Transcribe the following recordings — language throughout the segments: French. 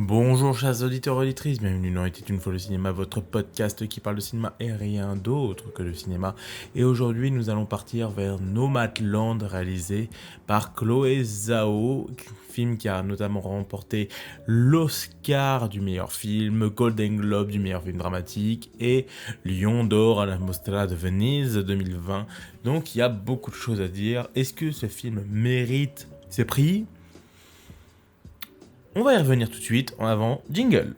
Bonjour chers auditeurs et auditrices, bienvenue dans Était une fois le cinéma, votre podcast qui parle de cinéma et rien d'autre que le cinéma. Et aujourd'hui nous allons partir vers Nomadland réalisé par Chloé Zhao, film qui a notamment remporté l'Oscar du meilleur film, Golden Globe du meilleur film dramatique et Lion d'or à la Mostra de Venise 2020. Donc il y a beaucoup de choses à dire. Est-ce que ce film mérite ses prix ? On va y revenir tout de suite, en avant, jingle.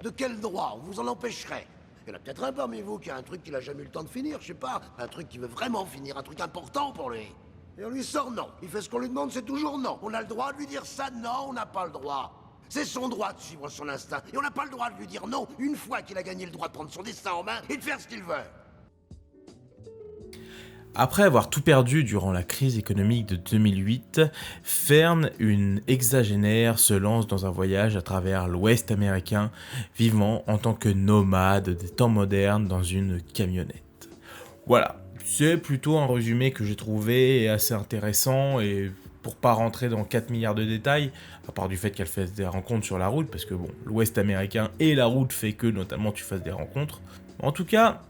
De quel droit on vous en empêcherait? Il y en a peut-être un parmi vous qui a un truc qu'il a jamais eu le temps de finir, je sais pas, un truc qui veut vraiment finir, un truc important pour lui. Et on lui sort non. Il fait ce qu'on lui demande, c'est toujours non. On a le droit de lui dire ça? Non, on n'a pas le droit. C'est son droit de suivre son instinct. Et on n'a pas le droit de lui dire non une fois qu'il a gagné le droit de prendre son destin en main et de faire ce qu'il veut. Après avoir tout perdu durant la crise économique de 2008, Fern, une hexagénaire, se lance dans un voyage à travers l'Ouest américain, vivant en tant que nomade des temps modernes dans une camionnette. Voilà, c'est plutôt un résumé que j'ai trouvé assez intéressant et pour pas rentrer dans 4 milliards de détails, à part du fait qu'elle fait des rencontres sur la route, parce que bon, l'Ouest américain et la route fait que notamment tu fasses des rencontres. En tout cas,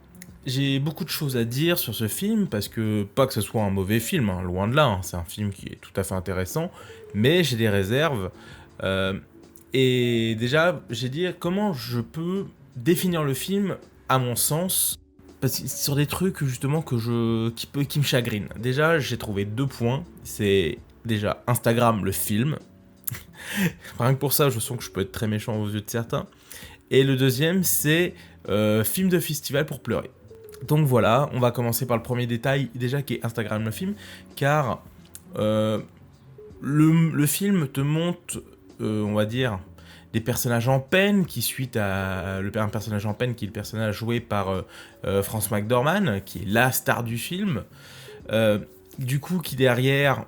j'ai beaucoup de choses à dire sur ce film, parce que, pas que ce soit un mauvais film, hein, loin de là, hein, c'est un film qui est tout à fait intéressant, mais j'ai des réserves. Et déjà, j'ai dit comment je peux définir le film à mon sens, parce que sur des trucs justement qui me chagrinent. Déjà, j'ai trouvé 2 points, c'est déjà Instagram le film, rien que pour ça, je sens que je peux être très méchant aux yeux de certains, et le deuxième, c'est film de festival pour pleurer. Donc voilà, on va commencer par le premier détail, déjà qui est Instagram le film, car le film te montre, on va dire, des personnages en peine, un personnage en peine qui est le personnage joué par Frances McDormand, qui est la star du film, du coup qui derrière,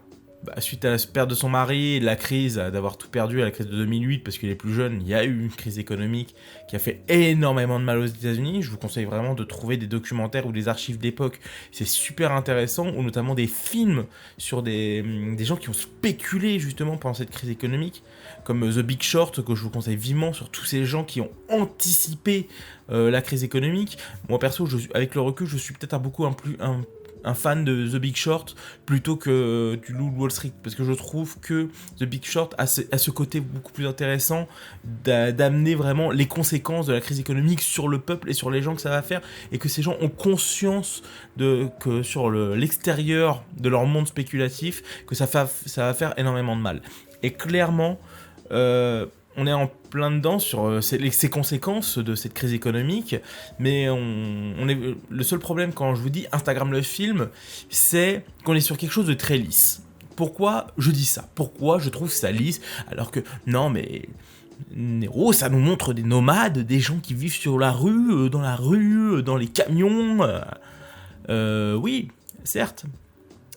suite à la perte de son mari, la crise d'avoir tout perdu, à la crise de 2008, parce qu'il est plus jeune, il y a eu une crise économique qui a fait énormément de mal aux États-Unis. Je vous conseille vraiment de trouver des documentaires ou des archives d'époque, c'est super intéressant, ou notamment des films sur des gens qui ont spéculé justement pendant cette crise économique, comme The Big Short, que je vous conseille vivement, sur tous ces gens qui ont anticipé la crise économique. Moi perso, avec le recul, je suis peut-être un fan de The Big Short plutôt que du Loup de Wall Street, parce que je trouve que The Big Short a ce côté beaucoup plus intéressant d'amener vraiment les conséquences de la crise économique sur le peuple et sur les gens que ça va faire, et que ces gens ont conscience que sur l'extérieur de leur monde spéculatif, que ça va faire énormément de mal. Et clairement, on est en plein dedans sur ces conséquences de cette crise économique, mais le seul problème quand je vous dis Instagram le film, c'est qu'on est sur quelque chose de très lisse. Pourquoi je dis ça? Pourquoi je trouve ça lisse? Alors que, non mais, Nero, ça nous montre des nomades, des gens qui vivent sur la rue, dans les camions. Oui, certes,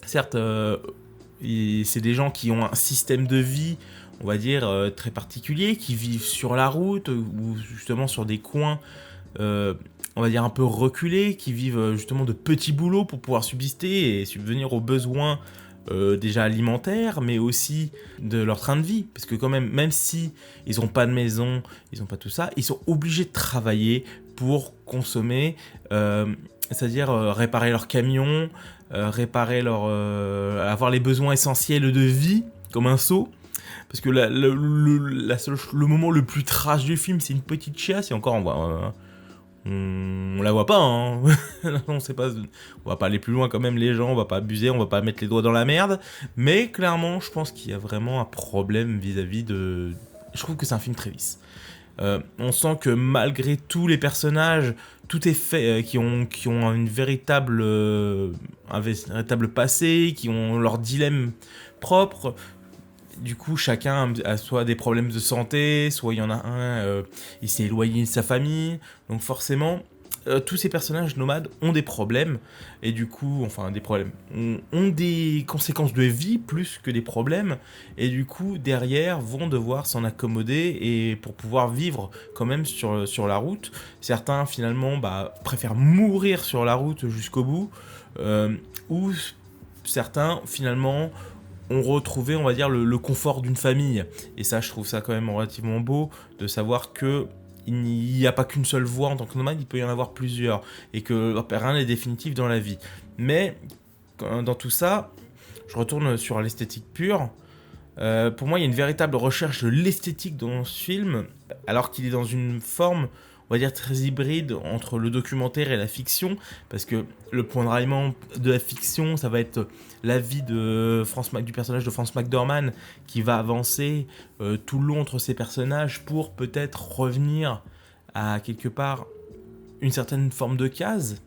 c'est des gens qui ont un système de vie, on va dire, très particulier, qui vivent sur la route ou justement sur des coins, on va dire, un peu reculés, qui vivent justement de petits boulots pour pouvoir subsister et subvenir aux besoins déjà alimentaires, mais aussi de leur train de vie. Parce que quand même si ils n'ont pas de maison, ils n'ont pas tout ça, ils sont obligés de travailler pour consommer, c'est-à-dire réparer leur camion, avoir les besoins essentiels de vie, comme un seau. Parce que le moment le plus trash du film, c'est une petite chiasse, et encore on la voit pas, hein. On sait pas, on va pas aller plus loin quand même, les gens, on va pas abuser, on va pas mettre les doigts dans la merde, mais clairement, je pense qu'il y a vraiment un problème vis-à-vis de... Je trouve que c'est un film très lisse. On sent que malgré tous les personnages, tout est fait, qui ont un véritable passé, qui ont leur dilemme propre. Du coup, chacun a soit des problèmes de santé, soit il y en a un, il s'est éloigné de sa famille. Donc forcément, tous ces personnages nomades ont des problèmes, et du coup, enfin des problèmes, ont des conséquences de vie plus que des problèmes, et du coup, derrière, vont devoir s'en accommoder et pour pouvoir vivre quand même sur la route. Certains, finalement, préfèrent mourir sur la route jusqu'au bout, ou certains, finalement, on retrouvait, on va dire, le confort d'une famille. Et ça, je trouve ça quand même relativement beau de savoir que il n'y a pas qu'une seule voie en tant que nomade, il peut y en avoir plusieurs. Et que rien n'est définitif dans la vie. Mais dans tout ça, je retourne sur l'esthétique pure. Pour moi, il y a une véritable recherche de l'esthétique dans ce film, alors qu'il est dans une forme, on va dire, très hybride entre le documentaire et la fiction, parce que le point de ralliement de la fiction, ça va être la vie du personnage de Frances McDormand, qui va avancer tout le long entre ces personnages pour peut-être revenir à quelque part une certaine forme de case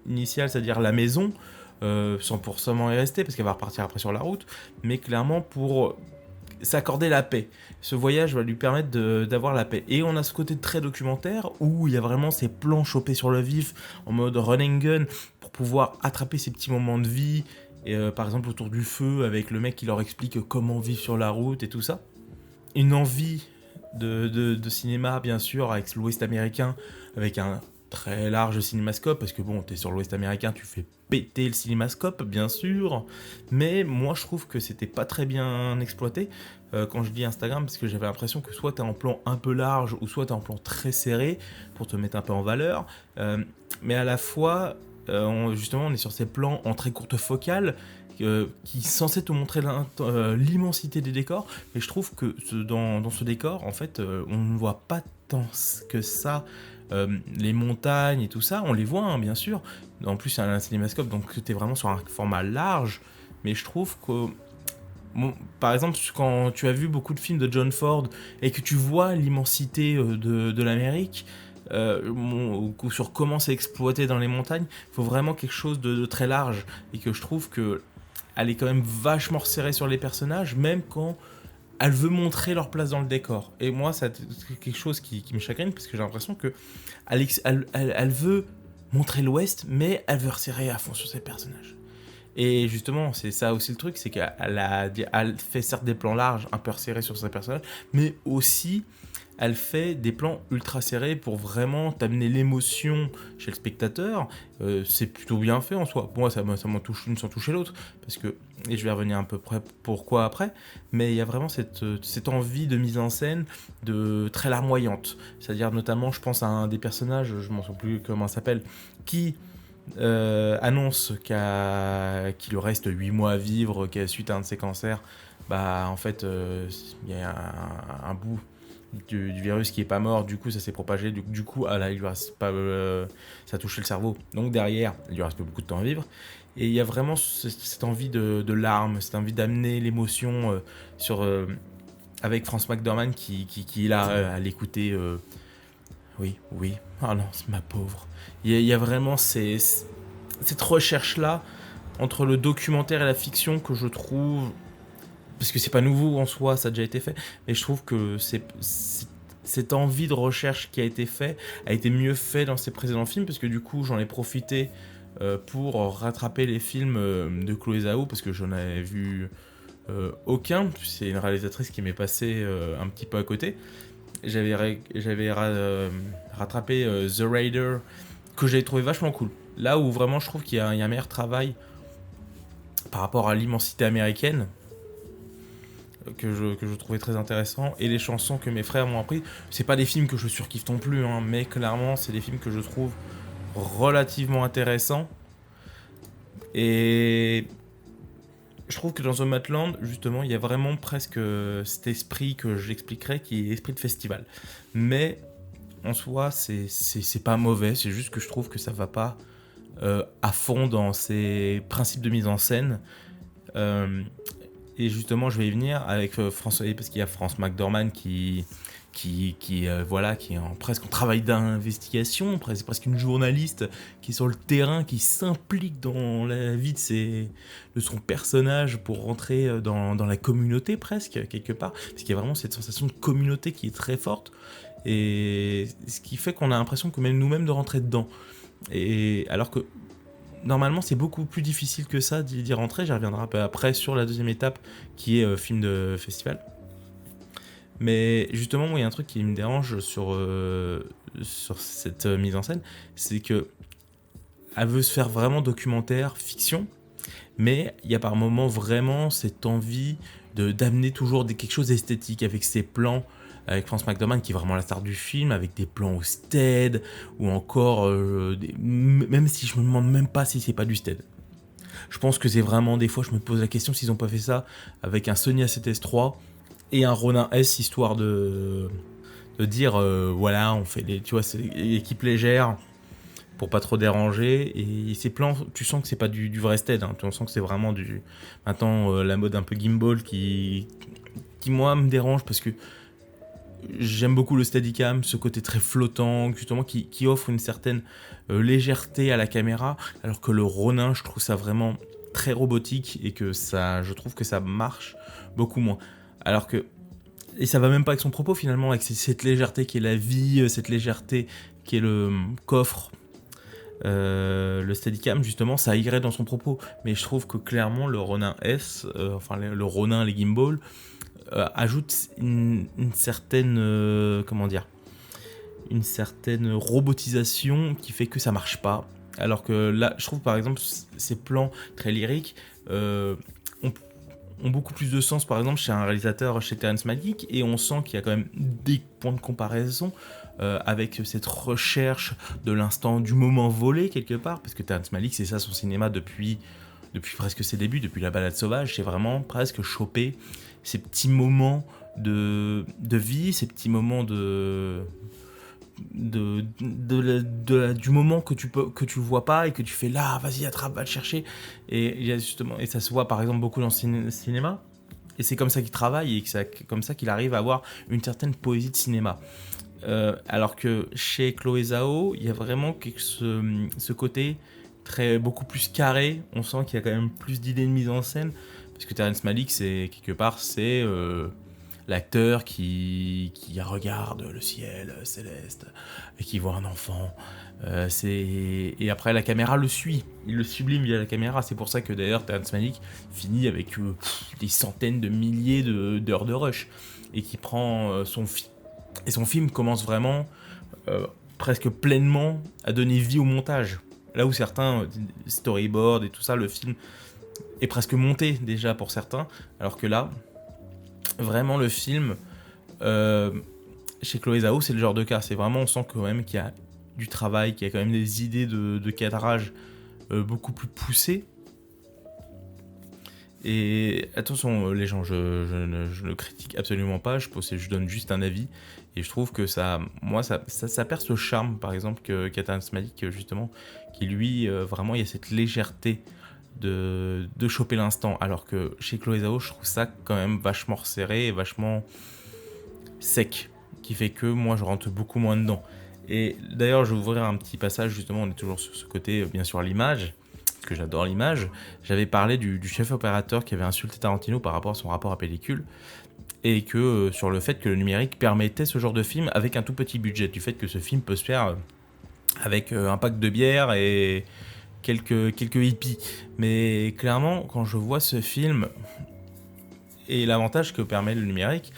initiale, c'est-à-dire la maison, sans pour seulement y rester, parce qu'elle va repartir après sur la route, mais clairement pour s'accorder la paix. Ce voyage va lui permettre d'avoir la paix. Et on a ce côté très documentaire où il y a vraiment ces plans chopés sur le vif en mode run and gun pour pouvoir attraper ces petits moments de vie. Et, par exemple autour du feu avec le mec qui leur explique comment vivre sur la route et tout ça. Une envie de cinéma bien sûr avec l'Ouest américain avec un très large cinémascope parce que bon t'es sur l'Ouest américain tu fais péter le cinémascope bien sûr mais moi je trouve que c'était pas très bien exploité quand je dis Instagram parce que j'avais l'impression que soit t'es en plan un peu large ou soit t'es en plan très serré pour te mettre un peu en valeur mais à la fois justement on est sur ces plans en très courte focale qui sont censés te montrer l'immensité des décors et je trouve que dans ce décor en fait on ne voit pas tant que ça les montagnes et tout ça on les voit hein, bien sûr en plus c'est un cinémascope donc t'es vraiment sur un format large mais je trouve que bon, par exemple quand tu as vu beaucoup de films de John Ford et que tu vois l'immensité de l'Amérique sur comment c'est exploité dans les montagnes il faut vraiment quelque chose de très large et que je trouve que elle est quand même vachement resserrée sur les personnages, même quand elle veut montrer leur place dans le décor. Et moi, c'est quelque chose qui me chagrine, parce que j'ai l'impression que elle veut montrer l'Ouest, mais elle veut resserrer à fond sur ses personnages. Et justement, c'est ça aussi le truc, c'est elle fait certes des plans larges, un peu resserrés sur ses personnages, mais aussi elle fait des plans ultra serrés pour vraiment t'amener l'émotion chez le spectateur. C'est plutôt bien fait en soi. Moi, ça m'en touche une sans toucher l'autre. Parce que, et je vais revenir un peu près pourquoi après, mais il y a vraiment cette envie de mise en scène de très larmoyante. C'est-à-dire notamment, je pense à un des personnages, je ne m'en souviens plus comment il s'appelle, qui annonce qu'il lui reste 8 mois à vivre, qu'à suite à un de ses cancers, bah en fait, il y a un bout du virus qui est pas mort, du coup ça s'est propagé, du coup il lui reste pas, ça a touché le cerveau, donc derrière il lui reste plus beaucoup de temps à vivre, et il y a vraiment cette envie de larmes, cette envie d'amener l'émotion avec Frances McDormand qui est là à l'écouter, oui, oh non, c'est ma pauvre, il y a vraiment cette recherche là entre le documentaire et la fiction que je trouve parce que c'est pas nouveau en soi, ça a déjà été fait, mais je trouve que cette envie de recherche qui a été fait a été mieux fait dans ses précédents films, parce que du coup j'en ai profité pour rattraper les films de Chloé Zhao, parce que j'en avais vu aucun, c'est une réalisatrice qui m'est passée un petit peu à côté. J'avais rattrapé The Raider, que j'avais trouvé vachement cool. Là où vraiment je trouve qu'il y a un meilleur travail par rapport à l'immensité américaine, que je trouvais très intéressant, et les chansons que mes frères m'ont appris, c'est pas des films que je surkiffe non plus, hein, mais clairement c'est des films que je trouve relativement intéressants, et je trouve que dans Nomadland, justement, il y a vraiment presque cet esprit que j'expliquerai, qui est l'esprit de festival, mais en soi c'est pas mauvais, c'est juste que je trouve que ça va pas à fond dans ses principes de mise en scène. Et justement, je vais y venir avec François, parce qu'il y a Frances McDormand qui voilà, qui est presque en travail d'investigation, c'est presque une journaliste qui est sur le terrain, qui s'implique dans la vie de son personnage pour rentrer dans la communauté presque, quelque part, parce qu'il y a vraiment cette sensation de communauté qui est très forte, et ce qui fait qu'on a l'impression que même nous-mêmes de rentrer dedans. Et alors que normalement c'est beaucoup plus difficile que ça d'y rentrer, j'y reviendrai un peu après sur la deuxième étape qui est film de festival. Mais justement, moi il y a un truc qui me dérange sur cette mise en scène, c'est que elle veut se faire vraiment documentaire, fiction, mais il y a par moments vraiment cette envie d'amener toujours quelque chose d'esthétique avec ses plans, avec Frances McDormand qui est vraiment la star du film, avec des plans au stead, ou encore, même si je me demande même pas si c'est pas du stead. Je pense que c'est vraiment, des fois je me pose la question s'ils ont pas fait ça avec un Sony A7S III et un Ronin S, histoire de dire, voilà, on fait tu vois, c'est l'équipe légère, pour pas trop déranger, et ces plans, tu sens que c'est pas du vrai stead, hein. Tu sens que c'est vraiment maintenant la mode un peu gimbal qui moi me dérange, parce que j'aime beaucoup le Steadicam, ce côté très flottant, justement, qui offre une certaine légèreté à la caméra, alors que le Ronin, je trouve ça vraiment très robotique, et que ça, je trouve que ça marche beaucoup moins. Alors que, et ça va même pas avec son propos finalement, avec cette légèreté qui est la vie, cette légèreté qui est le coffre, le Steadicam, justement, ça irait dans son propos. Mais je trouve que clairement, le Ronin S, enfin le Ronin, les gimbals, ajoute une certaine, comment dire, une certaine robotisation qui fait que ça marche pas. Alors que là, je trouve par exemple ces plans très lyriques ont beaucoup plus de sens, par exemple chez un réalisateur, chez Terrence Malick, et on sent qu'il y a quand même des points de comparaison avec cette recherche de l'instant, du moment volé quelque part, parce que Terrence Malick, c'est ça son cinéma depuis presque ses débuts, depuis La Balade sauvage, c'est vraiment presque choper ces petits moments de vie, ces petits moments du moment que tu vois pas et que tu fais là, vas-y, attrape, va le chercher. Et il y a justement, et ça se voit par exemple beaucoup dans le cinéma, et c'est comme ça qu'il travaille, et comme ça qu'il arrive à avoir une certaine poésie de cinéma. Alors que chez Chloé Zhao, il y a vraiment ce côté beaucoup plus carré. On sent qu'il y a quand même plus d'idées de mise en scène, parce que Terrence Malick, c'est quelque part, c'est l'acteur qui regarde le ciel céleste et qui voit un enfant. Et après, la caméra le suit, il le sublime via la caméra. C'est pour ça que d'ailleurs Terrence Malick finit avec des centaines de milliers d'heures de rush, et qui prend son film commence vraiment presque pleinement à donner vie au montage. Là où certains storyboard et tout ça, le film est presque monté déjà pour certains, alors que là, vraiment le film, chez Chloé Zhao, c'est le genre de cas. C'est vraiment, on sent quand même qu'il y a du travail, qu'il y a quand même des idées de cadrage beaucoup plus poussées. Et attention les gens, je ne critique absolument pas, je donne juste un avis, et je trouve que ça perd ce charme, par exemple, qu'a Terrence Malick, justement, qui lui, vraiment, il y a cette légèreté de choper l'instant, alors que chez Chloé Zhao, je trouve ça quand même vachement resserré et vachement sec, qui fait que moi je rentre beaucoup moins dedans. Et d'ailleurs, je vais ouvrir un petit passage, justement, on est toujours sur ce côté, bien sûr, l'image, parce que j'adore l'image. J'avais parlé du chef opérateur qui avait insulté Tarantino par rapport à son rapport à pellicule, et que sur le fait que le numérique permettait ce genre de film avec un tout petit budget, du fait que ce film peut se faire avec un pack de bière et quelques hippies. Mais clairement, quand je vois ce film et l'avantage que permet le numérique,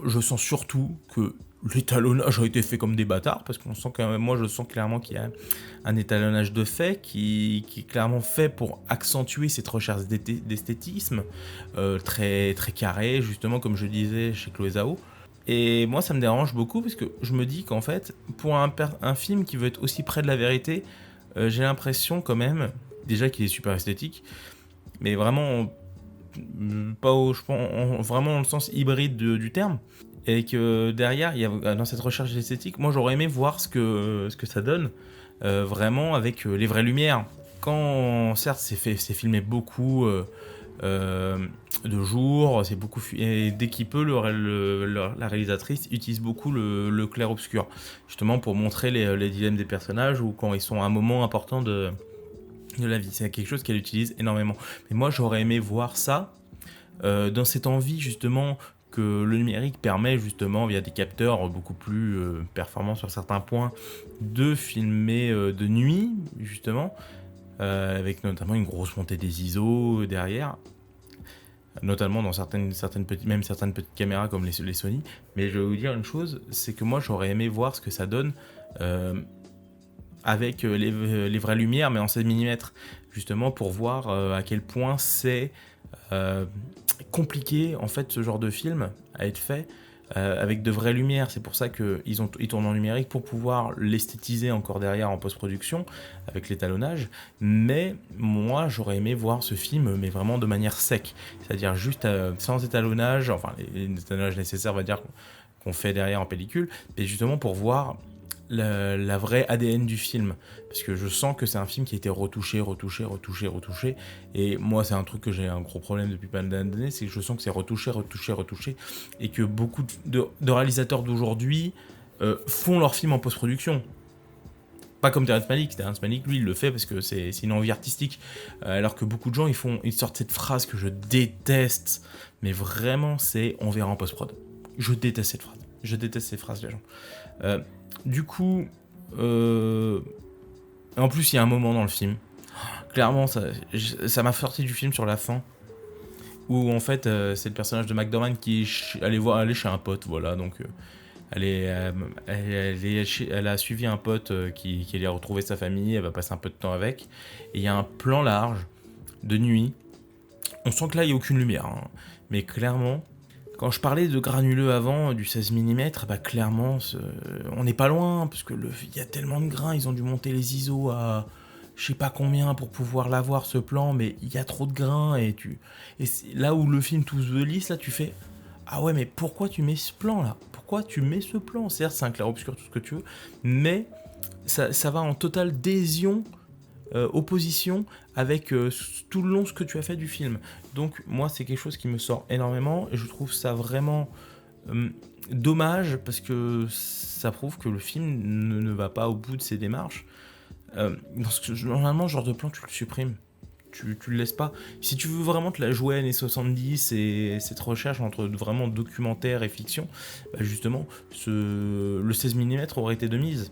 je sens surtout que l'étalonnage a été fait comme des bâtards, parce qu'on sent quand même, moi je sens clairement qu'il y a un étalonnage de fait qui est clairement fait pour accentuer cette recherche d'esthétisme très, très carré, justement, comme je disais chez Chloé Zhao. Et moi ça me dérange beaucoup, parce que je me dis qu'en fait, pour un film qui veut être aussi près de la vérité, j'ai l'impression quand même, déjà qu'il est super esthétique, mais vraiment pas je pense, vraiment dans le sens hybride du terme, et que derrière, il y a, dans cette recherche esthétique, moi j'aurais aimé voir ce que ça donne vraiment avec les vraies lumières. Quand, certes, c'est filmé beaucoup de jour, c'est beaucoup, et dès qu'il peut, la réalisatrice utilise beaucoup le clair-obscur, justement pour montrer les dilemmes des personnages, ou quand ils sont à un moment important de la vie. C'est quelque chose qu'elle utilise énormément. Mais moi, j'aurais aimé voir ça dans cette envie, justement, que le numérique permet, justement, via des capteurs beaucoup plus performants sur certains points, de filmer de nuit, justement, avec notamment une grosse montée des ISO derrière, notamment dans certaines petites caméras comme les Sony. Mais je vais vous dire une chose, c'est que moi, j'aurais aimé voir ce que ça donne avec les vraies lumières, mais en 16 mm, justement pour voir à quel point c'est compliqué en fait ce genre de film à être fait avec de vraies lumières. C'est pour ça qu'ils tournent en numérique pour pouvoir l'esthétiser encore derrière en post-production avec l'étalonnage. Mais moi j'aurais aimé voir ce film mais vraiment de manière sec, c'est-à-dire juste sans étalonnage, enfin les étalonnages nécessaires on va dire qu'on fait derrière en pellicule, et justement pour voir la vraie ADN du film, parce que je sens que c'est un film qui a été retouché, et moi c'est un truc que j'ai un gros problème depuis pas mal d'années, c'est que je sens que c'est retouché, et que beaucoup de réalisateurs d'aujourd'hui font leur film en post-production. Pas comme Terrence Malick. Terrence Malick, lui, il le fait parce que c'est une envie artistique. Alors que beaucoup de gens, ils sortent cette phrase que je déteste, mais vraiment, c'est on verra en post-prod. Je déteste cette phrase. Je déteste ces phrases, les gens. Du coup, en plus, il y a un moment dans le film. Clairement, ça m'a sorti du film sur la fin. Où en fait, c'est le personnage de McDormand qui est allé chez un pote, voilà. Donc, elle a suivi un pote qui allait retrouver sa famille, elle va passer un peu de temps avec. Et il y a un plan large de nuit. On sent que là, il n'y a aucune lumière. Hein. Mais clairement, quand je parlais de granuleux avant, du 16 mm, bah clairement, on n'est pas loin, parce que y a tellement de grains, ils ont dû monter les ISO à je sais pas combien pour pouvoir l'avoir ce plan, mais il y a trop de grains, et là où le film tout se lisse, là tu fais ah ouais, mais pourquoi tu mets ce plan là ? Pourquoi tu mets ce plan ? Certes, c'est un clair-obscur, tout ce que tu veux, mais ça va en totale adhésion, opposition avec tout le long ce que tu as fait du film. Donc moi, c'est quelque chose qui me sort énormément, et je trouve ça vraiment dommage, parce que ça prouve que le film ne va pas au bout de ses démarches. Normalement, ce genre de plan, tu le supprimes. Tu le laisses pas. Si tu veux vraiment te la jouer années 70 et cette recherche entre vraiment documentaire et fiction, bah justement, le 16 mm aurait été de mise.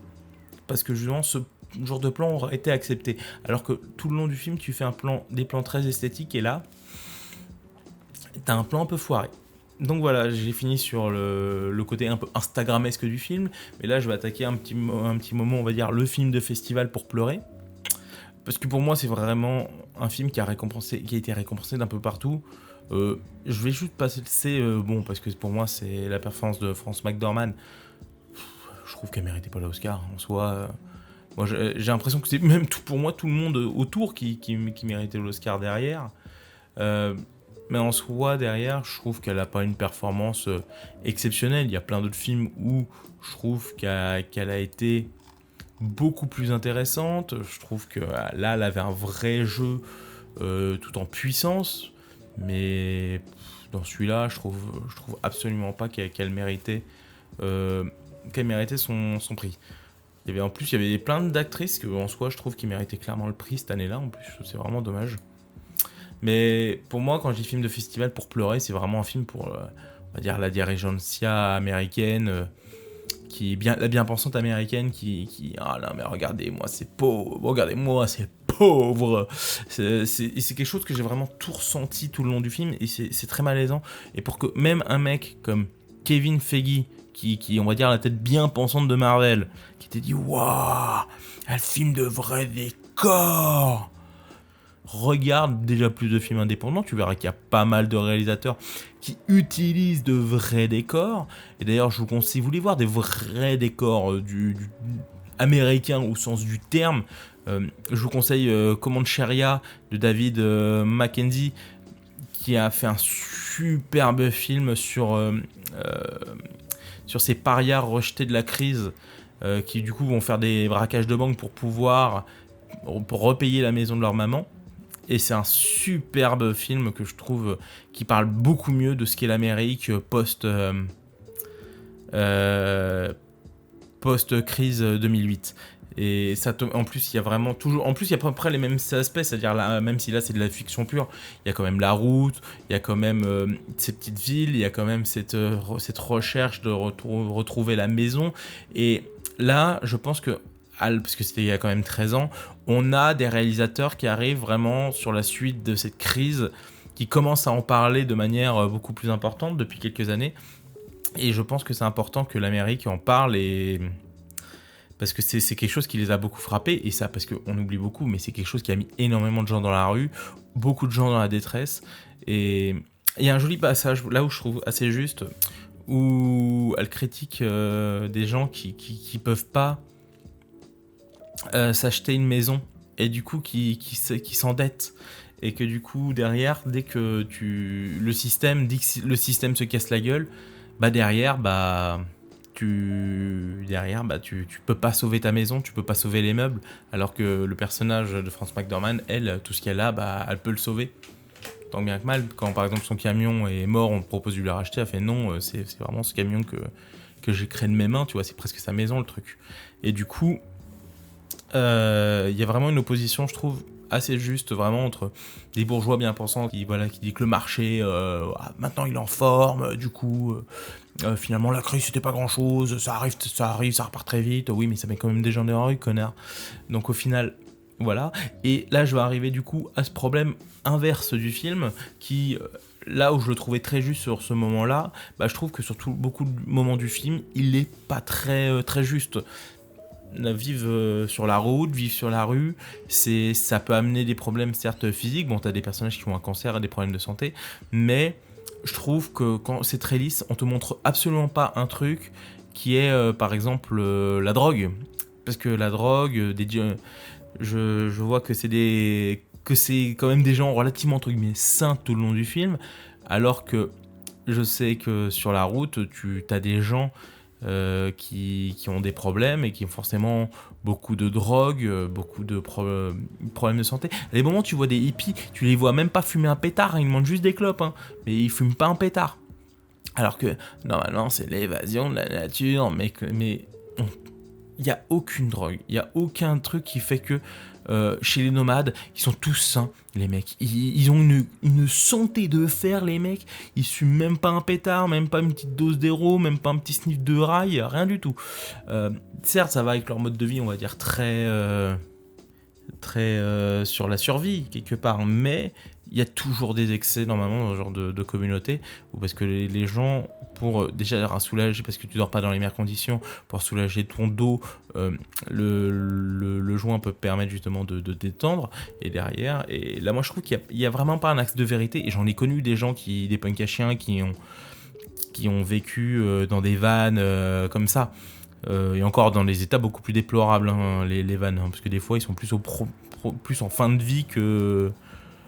Parce que justement, ce genre de plan aurait été accepté. Alors que tout le long du film, tu fais des plans très esthétiques, et là, t'as un plan un peu foiré. Donc voilà, j'ai fini sur le côté un peu instagrammesque du film, mais là je vais attaquer un petit moment, on va dire, le film de festival pour pleurer. Parce que pour moi, c'est vraiment un film qui a été récompensé d'un peu partout. Je vais juste passer parce que pour moi, c'est la performance de Frances McDormand. Je trouve qu'elle méritait pas l'Oscar en soi. Moi, j'ai l'impression que c'est même pour moi tout le monde autour qui méritait l'Oscar derrière. Mais en soi, derrière, je trouve qu'elle n'a pas une performance exceptionnelle. Il y a plein d'autres films où je trouve qu'elle a été beaucoup plus intéressante. Je trouve que là, elle avait un vrai jeu tout en puissance. Mais dans celui-là, je trouve absolument pas qu'elle méritait son prix. En plus, il y avait plein d'actrices que, en soi, je trouve qui méritaient clairement le prix cette année-là. En plus, c'est vraiment dommage. Mais pour moi, quand je dis film de festival pour pleurer, c'est vraiment un film pour, on va dire, la dirigencia américaine, la bien-pensante américaine ah là, mais regardez-moi, c'est pauvre. C'est quelque chose que j'ai vraiment tout ressenti tout le long du film, et c'est très malaisant. Et pour que même un mec comme Kevin Feige, qui on va dire la tête bien pensante de Marvel, qui t'a dit waouh, elle filme de vrais décors. Regarde déjà plus de films indépendants, tu verras qu'il y a pas mal de réalisateurs qui utilisent de vrais décors. Et d'ailleurs, je vous conseille, si vous voulez voir des vrais décors du américain au sens du terme, je vous conseille Command Sharia de David Mackenzie, qui a fait un superbe film sur ces parias rejetés de la crise, qui du coup vont faire des braquages de banque pour repayer la maison de leur maman. Et c'est un superbe film que je trouve qui parle beaucoup mieux de ce qu'est l'Amérique post-crise 2008. Et ça, en plus, il y a vraiment toujours. En plus, il y a à peu près les mêmes aspects, c'est-à-dire là, même si là c'est de la fiction pure, il y a quand même la route, il y a quand même ces petites villes, il y a quand même cette recherche de retrouver la maison. Et là, je pense que, parce que c'était il y a quand même 13 ans, on a des réalisateurs qui arrivent vraiment sur la suite de cette crise, qui commencent à en parler de manière beaucoup plus importante depuis quelques années. Et je pense que c'est important que l'Amérique en parle, et parce que c'est quelque chose qui les a beaucoup frappés, et ça, parce qu'on oublie beaucoup, mais c'est quelque chose qui a mis énormément de gens dans la rue, beaucoup de gens dans la détresse, et il y a un joli passage, là où je trouve assez juste, où elle critique des gens qui peuvent pas s'acheter une maison, et du coup qui s'endettent, et que du coup derrière, dès que le système dit que le système se casse la gueule, bah derrière tu peux pas sauver ta maison, tu peux pas sauver les meubles, alors que le personnage de Frances McDormand, elle, tout ce qu'elle a, bah elle peut le sauver tant bien que mal. Quand par exemple son camion est mort, on propose de lui le racheter, elle fait non, c'est vraiment ce camion que j'ai créé de mes mains, tu vois, c'est presque sa maison le truc. Et du coup, y a vraiment une opposition, je trouve, assez juste, vraiment, entre des bourgeois bien pensants qui dit que le marché, maintenant il est en forme, du coup, finalement la crise c'était pas grand chose, ça arrive, ça repart très vite, oui, mais ça met quand même des gens dans la rue, connard. Donc au final, voilà. Et là, je vais arriver du coup à ce problème inverse du film qui. Là où je le trouvais très juste sur ce moment-là, bah, je trouve que sur beaucoup de moments du film, il est pas très juste. Vivre sur la route, vivre sur la rue, ça peut amener des problèmes certes physiques. Bon, t'as des personnages qui ont un cancer et des problèmes de santé, mais je trouve que quand c'est très lisse, on te montre absolument pas un truc qui est par exemple la drogue, parce que la drogue, je vois que c'est quand même des gens relativement entre guillemets sains tout le long du film, alors que je sais que sur la route, tu as des gens qui ont des problèmes et qui ont forcément beaucoup de drogue, beaucoup de problèmes de santé. À des moments, tu vois des hippies, tu les vois même pas fumer un pétard, hein, ils mangent juste des clopes, hein, mais ils fument pas un pétard. Alors que normalement, c'est l'évasion de la nature, mais il n'y a aucune drogue, il n'y a aucun truc qui fait que chez les nomades, ils sont tous sains, les mecs. Ils ont une santé de fer, les mecs. Ils fument même pas un pétard, même pas une petite dose d'héros, même pas un petit sniff de rail, rien du tout. Certes, ça va avec leur mode de vie, on va dire, très sur la survie, quelque part, mais il y a toujours des excès, normalement, dans ce genre de communauté, parce que les gens, pour déjà soulager, parce que tu dors pas dans les meilleures conditions, pour soulager ton dos, le joint peut permettre justement de détendre, et derrière, et là moi je trouve qu'il y a vraiment pas un axe de vérité, et j'en ai connu des gens, des punks à chiens, qui ont vécu dans des vannes comme ça, et encore dans des états beaucoup plus déplorables, hein, les vannes, hein, parce que des fois ils sont plus, plus en fin de vie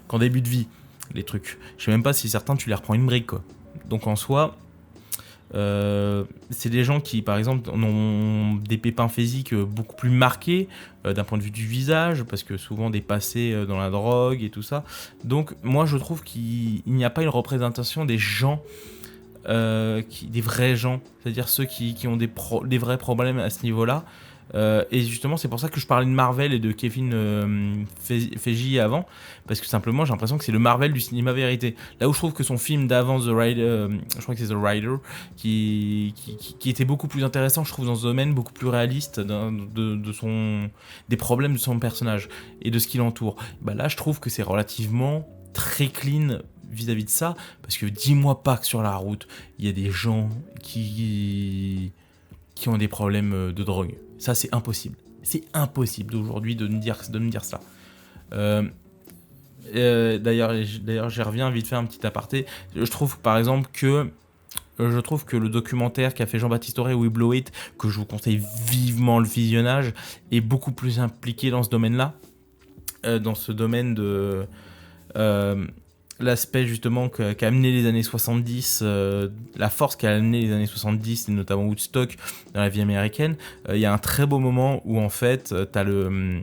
qu'en début de vie, les trucs. Je sais même pas si certains tu les reprends une brique, quoi. Donc en soi, c'est des gens qui, par exemple, ont des pépins physiques beaucoup plus marqués d'un point de vue du visage, parce que souvent des passés dans la drogue et tout ça. Donc moi je trouve qu'il n'y a pas une représentation des gens, des vrais gens, c'est-à-dire ceux qui ont des vrais problèmes à ce niveau-là. Et justement, c'est pour ça que je parlais de Marvel et de Kevin Feige avant, parce que simplement, j'ai l'impression que c'est le Marvel du cinéma vérité. Là où je trouve que son film d'avant, The Rider, je crois que c'est The Rider, qui était beaucoup plus intéressant, je trouve, dans ce domaine, beaucoup plus réaliste des problèmes de son personnage et de ce qui l'entoure. Bah là, je trouve que c'est relativement très clean vis-à-vis de ça, parce que dis-moi pas que sur la route, il y a des gens qui ont des problèmes de drogue. Ça, c'est impossible. C'est impossible d'aujourd'hui de me dire ça. D'ailleurs, j'y reviens vite fait, un petit aparté. Je trouve, par exemple, que le documentaire qu'a fait Jean-Baptiste Auré, We Blow It, que je vous conseille vivement le visionnage, est beaucoup plus impliqué dans ce domaine-là. Dans ce domaine de... l'aspect justement qu'a amené les années 70, la force qu'a amené les années 70, et notamment Woodstock dans la vie américaine. Il y a un très beau moment où en fait t'as le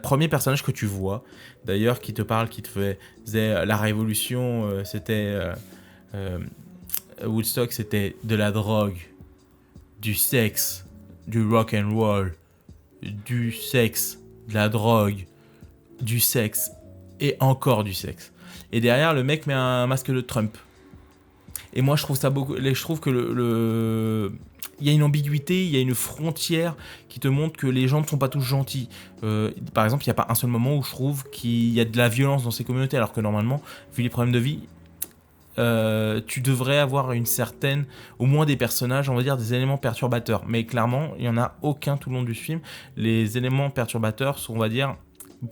premier personnage que tu vois, d'ailleurs, qui te parle, qui te faisait la révolution, c'était Woodstock, c'était de la drogue, du sexe, du rock and roll, du sexe, de la drogue, du sexe et encore du sexe. Et derrière, le mec met un masque de Trump. Et moi, je trouve ça beaucoup. Je trouve que il y a une ambiguïté, il y a une frontière qui te montre que les gens ne sont pas tous gentils. Par exemple, il n'y a pas un seul moment où je trouve qu'il y a de la violence dans ces communautés, alors que normalement, vu les problèmes de vie, tu devrais avoir une certaine, au moins des personnages, on va dire des éléments perturbateurs. Mais clairement, il n'y en a aucun tout le long du film. Les éléments perturbateurs sont, on va dire,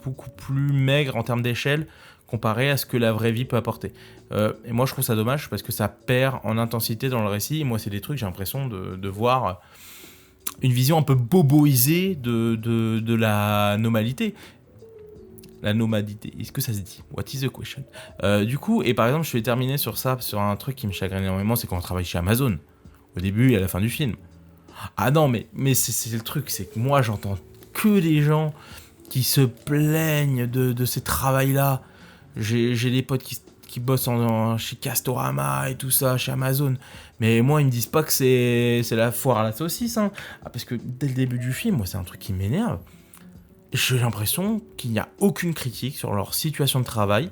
beaucoup plus maigres en termes d'échelle comparé à ce que la vraie vie peut apporter. Et moi, je trouve ça dommage parce que ça perd en intensité dans le récit. Et moi, c'est des trucs, j'ai l'impression de voir une vision un peu boboisée de la normalité. La nomadité, est-ce que ça se dit? What is the question? Du coup, et par exemple, je vais terminer sur ça, sur un truc qui me chagrine énormément, c'est quand on travaille chez Amazon, au début et à la fin du film. Ah non, mais c'est le truc, c'est que moi, j'entends que des gens qui se plaignent de ces travails-là. J'ai des potes qui bossent chez Castorama et tout ça, chez Amazon. Mais moi, ils me disent pas que c'est la foire à la saucisse. Hein. Ah, parce que dès le début du film, moi, c'est un truc qui m'énerve. J'ai l'impression qu'il n'y a aucune critique sur leur situation de travail,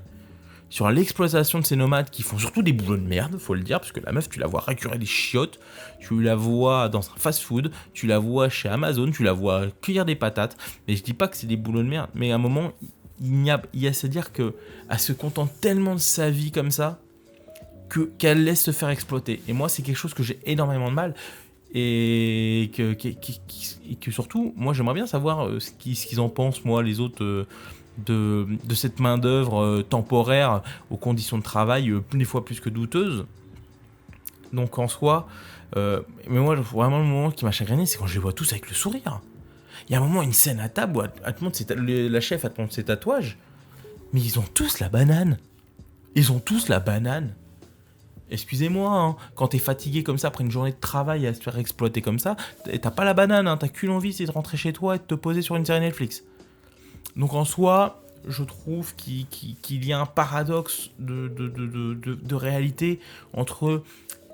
sur l'exploitation de ces nomades qui font surtout des boulots de merde, faut le dire, parce que la meuf, tu la vois récurer des chiottes, tu la vois dans un fast-food, tu la vois chez Amazon, tu la vois cueillir des patates. Mais je dis pas que c'est des boulots de merde, mais à un moment, il y a à se dire que elle se contente tellement de sa vie comme ça qu'elle laisse se faire exploiter. Et moi, c'est quelque chose que j'ai énormément de mal. Et que surtout, moi j'aimerais bien savoir ce qu'ils en pensent, moi, les autres, de cette main-d'œuvre temporaire aux conditions de travail des fois plus que douteuses. Donc en soi, mais moi vraiment le moment qui m'a chagriné, c'est quand je les vois tous avec le sourire. Il y a un moment, une scène à table où elle te montre la chef, elle te montre ses tatouages, mais ils ont tous la banane. Ils ont tous la banane. Excusez-moi, hein, quand t'es fatigué comme ça après une journée de travail à se faire exploiter comme ça, t'as pas la banane, hein, t'as qu'une envie, c'est de rentrer chez toi et de te poser sur une série Netflix. Donc en soi, je trouve qu'il y a un paradoxe de réalité entre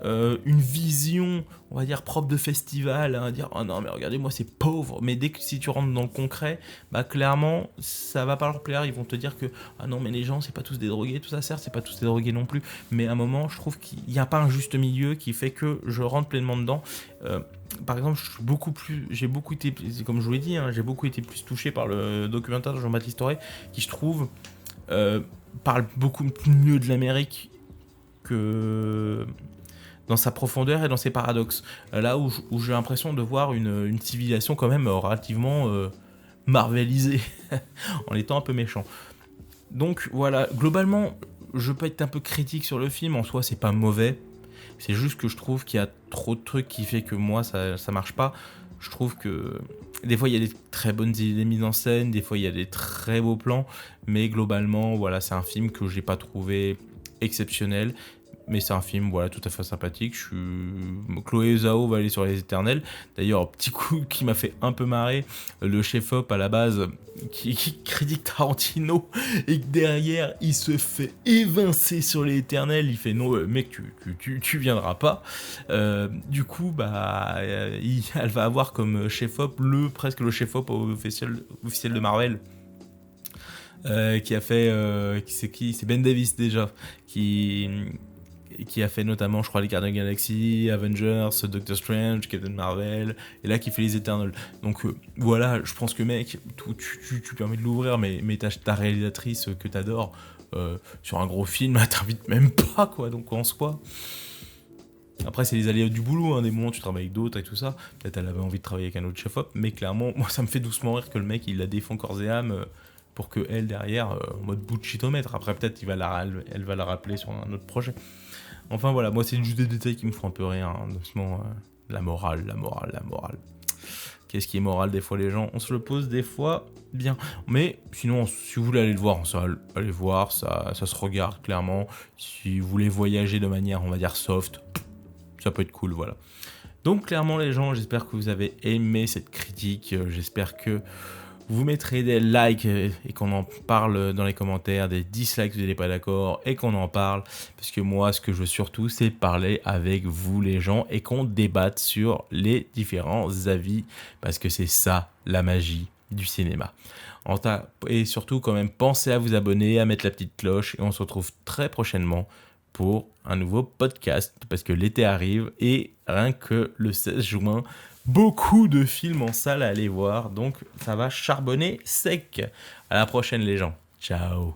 une vision, on va dire, propre de festival, hein, dire oh non mais regardez-moi c'est pauvre, mais dès que si tu rentres dans le concret, bah clairement ça va pas leur plaire, ils vont te dire que ah non mais les gens c'est pas tous des drogués, tout ça certes c'est pas tous des drogués non plus, mais à un moment je trouve qu'il n'y a pas un juste milieu qui fait que je rentre pleinement dedans. Par exemple, j'ai beaucoup été, comme je vous l'ai dit, hein, j'ai beaucoup été plus touché par le documentaire de Jean-Baptiste Toré, qui je trouve parle beaucoup mieux de l'Amérique que dans sa profondeur et dans ses paradoxes. Là où j'ai l'impression de voir une civilisation quand même relativement marvelisée, en étant un peu méchant. Donc voilà, globalement, je peux être un peu critique sur le film, en soi c'est pas mauvais, c'est juste que je trouve qu'il y a trop de trucs qui fait que moi ça marche pas. Je trouve que des fois il y a des très bonnes idées mises en scène, des fois il y a des très beaux plans, mais globalement voilà, c'est un film que j'ai pas trouvé exceptionnel. Mais c'est un film voilà, tout à fait sympathique. Chloé Zhao va aller sur les éternels. D'ailleurs, petit coup qui m'a fait un peu marrer, le chef-op à la base qui critique Tarantino et que derrière il se fait évincer sur les éternels. Il fait non, mec, tu viendras pas. Du coup, bah, elle va avoir comme chef-op presque le chef-op officiel de Marvel. Qui a fait. C'est Ben Davis déjà. Qui a fait notamment, je crois, les Gardiens de la Galaxie, Avengers, Doctor Strange, Captain Marvel, et là qui fait les Eternals. Donc voilà, je pense que mec, tu permets de l'ouvrir, mais ta réalisatrice que t'adores sur un gros film, elle t'invite même pas, quoi. Donc en soi. Après, c'est les aléas du boulot, hein, des moments où tu travailles avec d'autres et tout ça. Peut-être elle avait envie de travailler avec un autre chef-op, mais clairement, moi ça me fait doucement rire que le mec il la défend corps et âme. Pour que elle derrière, en mode bullshitomètre. Après peut-être elle va la rappeler sur un autre projet. Enfin voilà, moi c'est juste des détails qui me font un peu rire, hein, doucement. La morale. Qu'est-ce qui est moral des fois les gens? On se le pose des fois bien. Mais sinon, si vous voulez aller le voir en salle, allez voir, ça se regarde clairement. Si vous voulez voyager de manière, on va dire, soft, ça peut être cool, voilà. Donc clairement les gens, j'espère que vous avez aimé cette critique, j'espère que vous mettrez des likes et qu'on en parle dans les commentaires, des dislikes si vous n'êtes pas d'accord et qu'on en parle. Parce que moi, ce que je veux surtout, c'est parler avec vous les gens et qu'on débatte sur les différents avis. Parce que c'est ça la magie du cinéma. Et surtout, quand même, pensez à vous abonner, à mettre la petite cloche et on se retrouve très prochainement pour un nouveau podcast. Parce que l'été arrive et rien que le 16 juin, beaucoup de films en salle à aller voir, donc ça va charbonner sec. À la prochaine les gens, ciao.